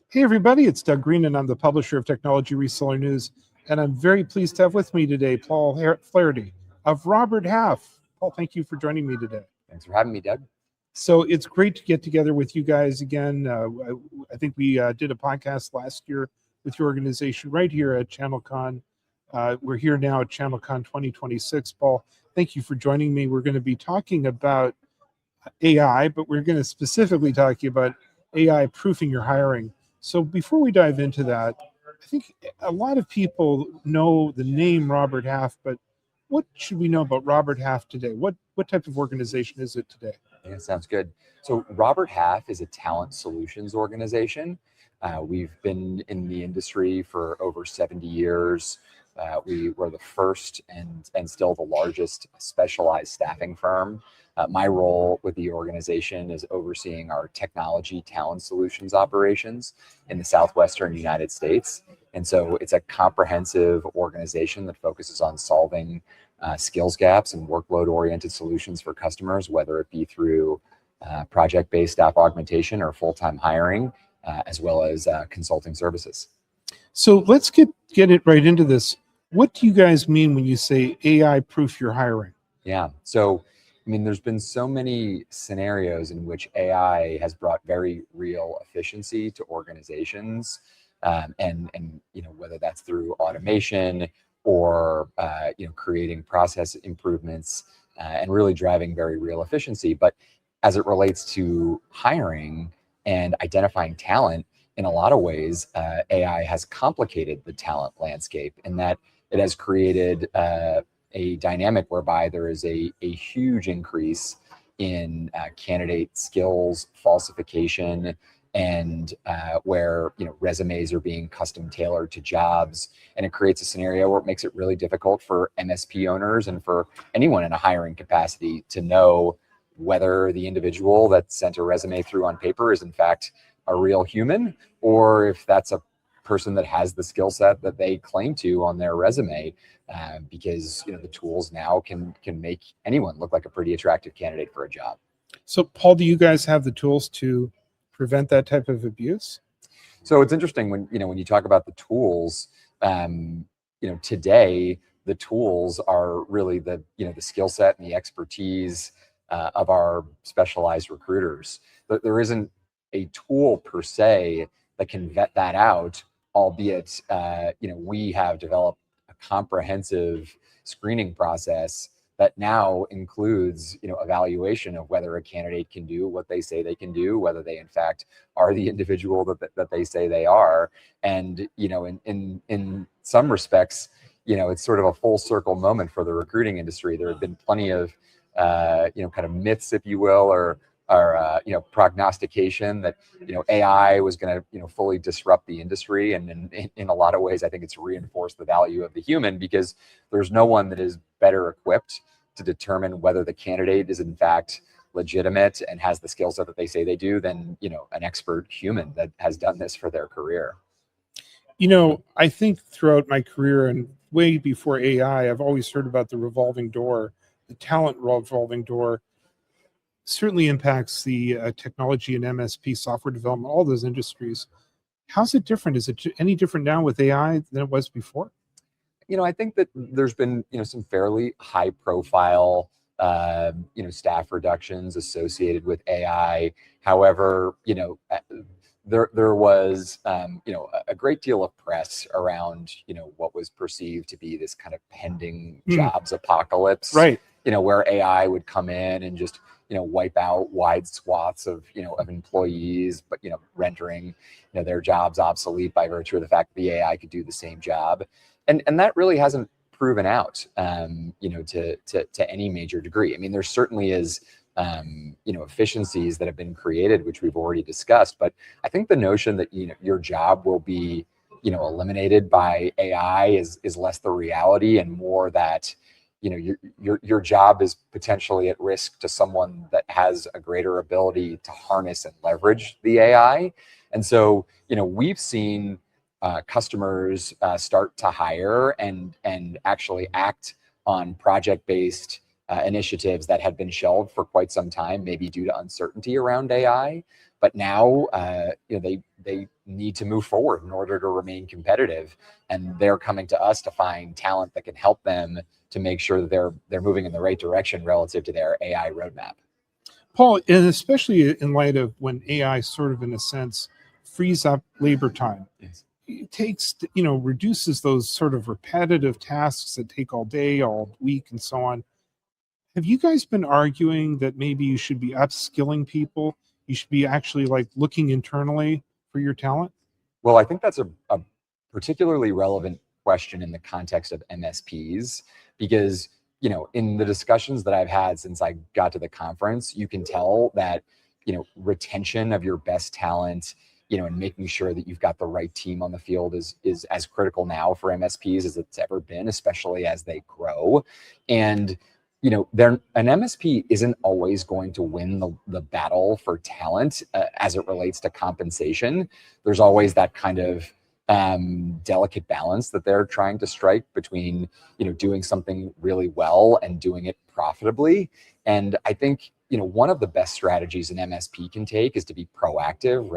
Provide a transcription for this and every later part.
Hey everybody, it's Doug Green and I'm the publisher of Technology Reseller News, and I'm very pleased to have with me today Paul Flaharty of Robert Half. Paul, thank you for joining me today. Thanks for having me, Doug. So it's great to get together with you guys again. I think we did a podcast last year with your organization right here at ChannelCon. We're here now at ChannelCon 2026. Paul, thank you for joining me. We're going to be talking about AI, but we're going to specifically talk about AI proofing your hiring. So before we dive into that, I think a lot of people know the name Robert Half, but what should we know about Robert Half today? What type of organization is it today? Yeah, sounds good. So Robert Half is a talent solutions organization. We've been in the industry for over 70 years. We were the first and still the largest specialized staffing firm. My role with the organization is overseeing our technology talent solutions operations in the Southwestern United States. And so it's a comprehensive organization that focuses on solving skills gaps and workload-oriented solutions for customers, whether it be through project-based staff augmentation or full-time hiring, as well as consulting services. So let's get it right into this. What do you guys mean when you say AI proof your hiring? Yeah, so I mean, there's been so many scenarios in which AI has brought very real efficiency to organizations, and whether that's through automation or creating process improvements and really driving very real efficiency. But as it relates to hiring and identifying talent, in a lot of ways, AI has complicated the talent landscape in that it has created a dynamic whereby there is a huge increase in candidate skills falsification, and where resumes are being custom tailored to jobs, and it creates a scenario where it makes it really difficult for MSP owners and for anyone in a hiring capacity to know whether the individual that sent a resume through on paper is in fact a real human, or if that's a person that has the skill set that they claim to on their resume, because the tools now can make anyone look like a pretty attractive candidate for a job. So Paul, do you guys have the tools to prevent that type of abuse? So it's interesting when you talk about the tools. Today the tools are really the skill set and the expertise of our specialized recruiters. But there isn't a tool per se that can vet that out, albeit we have developed a comprehensive screening process that now includes evaluation of whether a candidate can do what they say they can do, whether they in fact are the individual that they say they are. And in some respects, it's sort of a full circle moment for the recruiting industry. There have been plenty of kind of myths, if you will, or prognostication that AI was going to fully disrupt the industry, and in a lot of ways I think it's reinforced the value of the human, because there's no one that is better equipped to determine whether the candidate is in fact legitimate and has the skill set that they say they do than an expert human that has done this for their career. I think throughout my career and way before AI, I've always heard about the revolving door. The talent revolving door certainly impacts the technology and MSP software development, all those industries. How's it different? Is it any different now with AI than it was before? I think that there's been some fairly high profile staff reductions associated with AI. However, there was a great deal of press around what was perceived to be this kind of pending jobs apocalypse, right? Where AI would come in and just wipe out wide swaths of employees, but rendering their jobs obsolete by virtue of the fact that the AI could do the same job, and that really hasn't proven out to any major degree. I mean, there certainly is efficiencies that have been created, which we've already discussed, but I think the notion that your job will be eliminated by AI is less the reality and more that your job is potentially at risk to someone that has a greater ability to harness and leverage the AI. And so we've seen customers start to hire and actually act on project-based initiatives that had been shelved for quite some time, maybe due to uncertainty around AI. But now they they need to move forward in order to remain competitive, and they're coming to us to find talent that can help them to make sure that they're moving in the right direction relative to their AI roadmap. Paul, and especially in light of when AI sort of, in a sense, frees up labor time. Yes. It takes, reduces those sort of repetitive tasks that take all day, all week, and so on. Have you guys been arguing that maybe you should be upskilling people? You should be actually like looking internally for your talent? Well, I think that's a particularly relevant question in the context of MSPs, because, in the discussions that I've had since I got to the conference, you can tell that, retention of your best talent, and making sure that you've got the right team on the field is as critical now for MSPs as it's ever been, especially as they grow. And an MSP isn't always going to win the battle for talent as it relates to compensation. There's always that kind of delicate balance that they're trying to strike between, doing something really well and doing it profitably. And I think, one of the best strategies an MSP can take is to be proactive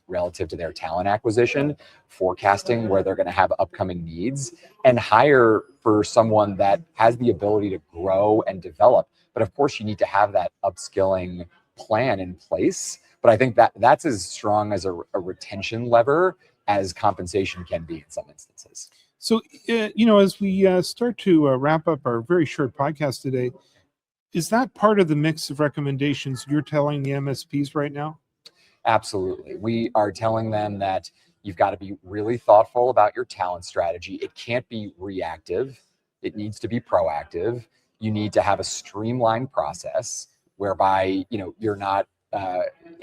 relative to their talent acquisition, forecasting where they're going to have upcoming needs, and hire for someone that has the ability to grow and develop. But of course, you need to have that upskilling plan in place. But I think that's as strong as a retention lever as compensation can be in some instances. So, as we start to wrap up our very short podcast today, is that part of the mix of recommendations you're telling the MSPs right now? Absolutely. We are telling them that you've got to be really thoughtful about your talent strategy. It can't be reactive. It needs to be proactive. You need to have a streamlined process whereby, you're not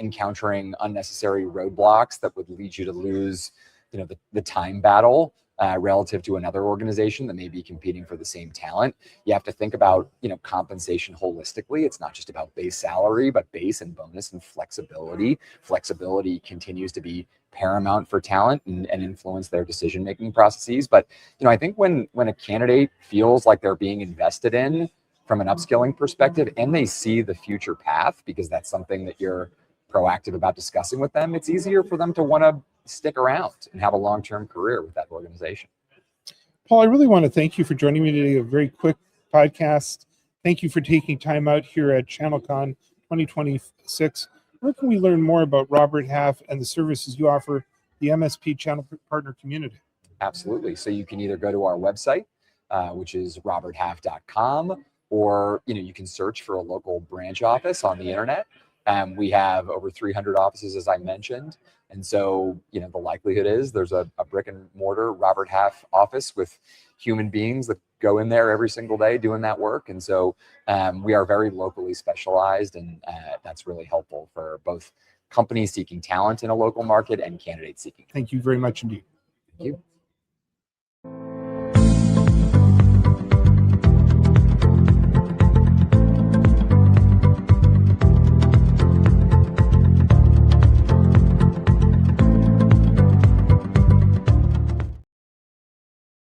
encountering unnecessary roadblocks that would lead you to lose, the time battle relative to another organization that may be competing for the same talent. You have to think about, compensation holistically. It's not just about base salary, but base and bonus and flexibility. Flexibility continues to be paramount for talent and influence their decision-making processes. But, I think when a candidate feels like they're being invested in from an upskilling perspective and they see the future path, because that's something that you're proactive about discussing with them, it's easier for them to want to stick around and have a long-term career with that organization. Paul, I really want to thank you for joining me today. A very quick podcast. Thank you for taking time out here at ChannelCon 2026. Where can we learn more about Robert Half and the services you offer the MSP channel partner community? Absolutely. So you can either go to our website, which is roberthalf.com, or you can search for a local branch office on the internet. We have over 300 offices, as I mentioned. And so, the likelihood is there's a brick and mortar Robert Half office with human beings that go in there every single day doing that work. And so we are very locally specialized, and that's really helpful for both companies seeking talent in a local market and candidates seeking. Thank you very much indeed. Thank you.